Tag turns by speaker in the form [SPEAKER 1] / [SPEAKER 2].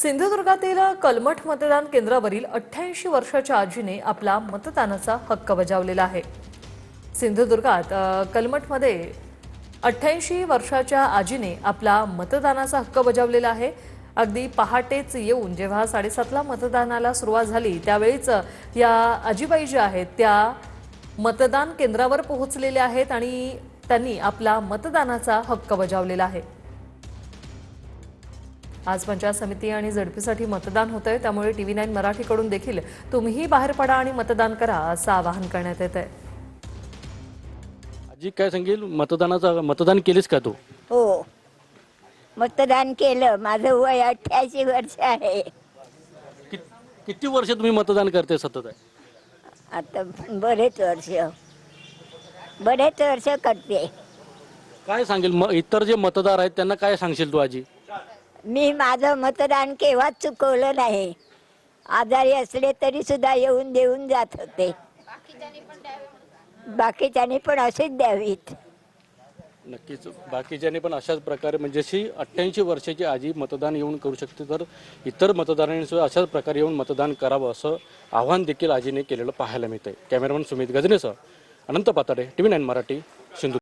[SPEAKER 1] सिंधुदुर्गातील कलमठ मतदान केंद्रावरील 88 वर्षाच्या आजीने आपला मतदानाचा हक्क बजावलेला आहे। सिंधुदुर्गात कलमठमध्ये 88 वर्षाच्या आजीने आपला मतदानाचा हक्क बजावलेला आहे। अगदी पहाटेच येऊन जेव्हा 7:30ला मतदानाला सुरुवात झाली त्यावेळीच या आजीबाई ज्या आहेत त्या मतदान केंद्रावर पोहोचलेल्या आहेत आणि त्यांनी आपला मतदानाचा हक्क बजावलेला आहे। आज पंचायत समिती आणि झडपीसाठी मतदान होतंय, त्यामुळे TV9 मराठीकडून देखील तुम्हीही बाहेर पडा आणि मतदान करा असं आवाहन करण्यात येत आहे।
[SPEAKER 2] आजी काय सांगेल, मतदान केलेस का तू?
[SPEAKER 3] हो, मतदान केलं। माझं वय 88 वर्ष आहे।
[SPEAKER 2] किती वर्ष तुम्ही मतदान करते सतत आहे?
[SPEAKER 3] आता बरेच वर्ष करते।
[SPEAKER 2] काय सांगेल इतर जे मतदार आहेत त्यांना काय सांगशील तू आजी?
[SPEAKER 3] मी माझं मतदान केव्हाच चुकवलं नाही। आजारी असले तरी सुद्धा येऊन देऊन जात होते। बाकीच्यांनी पण असेच द्यावीत।
[SPEAKER 2] नक्कीच बाकीच्यांनी पण अशाच प्रकारे म्हणजे 88 वर्षाची आजी मतदान येऊन करू शकते, तर इतर मतदारांनी सुद्धा अशाच प्रकारे येऊन मतदान करावं असं आवाहन देखील आजीने केलेलं पाहायला मिळतंय। कॅमेरामन सुमित गजनेसह अनंत पाताडे, TV9 मराठी, सिंधुदुर्ग।